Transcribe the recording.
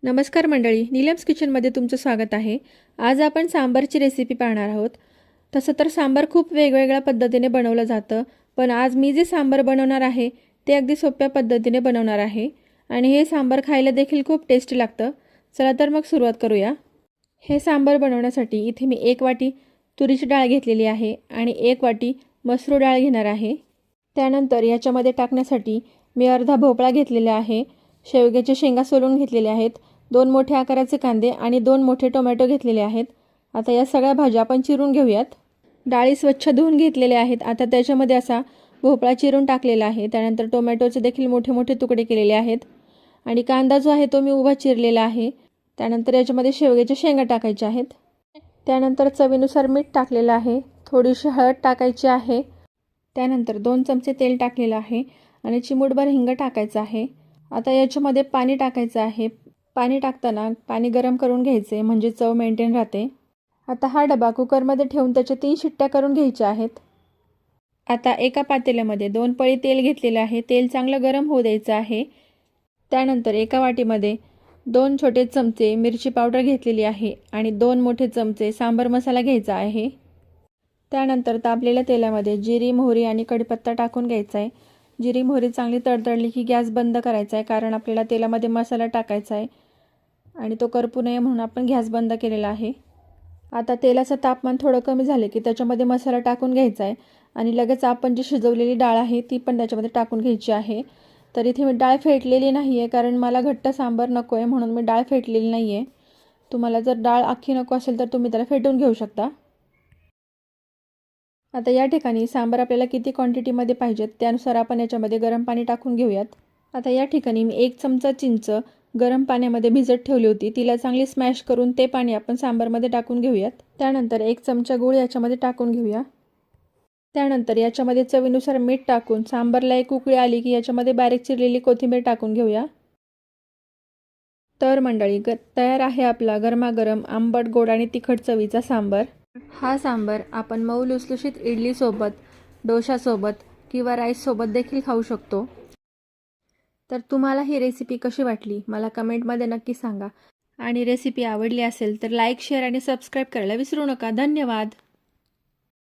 नमस्कार मंडळी, नीलम्स किचनमध्ये तुमचं स्वागत आहे। आज आपण सांबारची रेसिपी पाहणार आहोत। तसं तर सांबार खूप वेगवेगळ्या पद्धतीने बनवलं जातं, पण आज मी जे सांबार बनवणार आहे ते अगदी सोप्या पद्धतीने बनवणार आहे आणि हे सांबार खायला देखील खूप टेस्टी लागतं। चला तर मग सुरुवात करूया। हे सांबार बनवण्यासाठी इथे मी 1 वाटी तुरीची डाळ घेतलेली आहे आणि 1 वाटी मसूर डाळ घेणार आहे। त्यानंतर याच्यामध्ये टाकण्यासाठी मी अर्धा भोपळा घेतलेला आहे, शेवग्याच्या शेंगा सोलून घेतलेल्या आहेत, 2 मोठे आकाराचे कांदे आणि 2 मोठे टोमॅटो घेतलेले आहेत। आता या सगळ्या भाज्या आपण चिरून घेऊयात। डाळी स्वच्छ धुवून घेतलेल्या आहेत। आता त्याच्यामध्ये असा भोपळा चिरून टाकलेला आहे। त्यानंतर टोमॅटोचे देखील मोठे मोठे तुकडे केलेले आहेत आणि कांदा जो आहे तो मी उभा चिरलेला आहे। त्यानंतर याच्यामध्ये शेवग्याच्या शेंगा टाकायच्या आहेत। त्यानंतर चवीनुसार मीठ टाकलेलं आहे, थोडीशी हळद टाकायची आहे। त्यानंतर 2 चमचे तेल टाकलेलं आहे आणि चिमूटभर हिंग टाकायचं आहे। आता याच्यामध्ये पाणी टाकायचं आहे। पाणी टाकताना पाणी गरम करून घ्यायचे म्हणजे चव मेंटेन राहते। आता हा डबा कुकरमध्ये ठेवून त्याच्या 3 शिट्ट्या करून घ्यायच्या आहेत। आता एका पातेल्यामध्ये 2 पळी तेल घेतलेले आहे। तेल चांगलं गरम होऊ द्यायचं आहे। त्यानंतर एका वाटीमध्ये 2 छोटे चमचे मिरची पावडर घेतलेली आहे आणि 2 मोठे चमचे सांबार मसाला घ्यायचा आहे। त्यानंतर तापलेल्या तेलामध्ये जिरी, मोहरी आणि कढीपत्ता टाकून घ्यायचा आहे। जिरी मोहरी चांगली तडतडली की गॅस बंद करायचा आहे, कारण आपल्याला तेलामध्ये मसाला टाकायचा आहे आणि तो करपू नये म्हणून आपण गॅस बंद केलेला आहे। आता तेलाचं तापमान थोडं कमी झाले की त्याच्यामध्ये मसाला टाकून घ्यायचा आहे आणि लगेच आपण जी शिजवलेली डाळ आहे ती पण त्याच्यामध्ये टाकून घ्यायची आहे। तर इथे मी डाळ फेटलेली नाही आहे, कारण मला घट्ट सांबार नको आहे म्हणून मी डाळ फेटलेली नाही आहे। तुम्हाला जर डाळ अख्खी नको असेल तर तुम्ही त्याला फेटून घेऊ शकता। आता या ठिकाणी सांबार आपल्याला किती क्वांटिटीमध्ये पाहिजेत त्यानुसार आपण याच्यामध्ये गरम पाणी टाकून घेऊयात। आता या ठिकाणी मी 1 चमचा चिंच गरम पाण्यामध्ये भिजत ठेवली होती, तिला चांगली स्मॅश करून ते पाणी आपण सांबारमध्ये टाकून घेऊयात। त्यानंतर 1 चमचा गूळ याच्यामध्ये टाकून घेऊया। त्यानंतर याच्यामध्ये चवीनुसार मीठ टाकून सांबारला एक उकळी आली की याच्यामध्ये बारीक चिरलेली कोथिंबीर टाकून घेऊया। तर मंडळी, तयार आहे आपला गरमागरम आंबट गोड आणि तिखट चवीचा सांबार। हा सांबार आपण मऊ लुसलुशीत इडली सोबत, डोशा सोबत किंवा राईस सोबत देखील खाऊ शकतो। तर तुम्हाला ही रेसिपी कशी वाटली मला कमेंटमध्ये नक्की सांगा आणि रेसिपी आवडली असेल तर लाईक, शेअर आणि सबस्क्राईब करायला विसरू नका। धन्यवाद।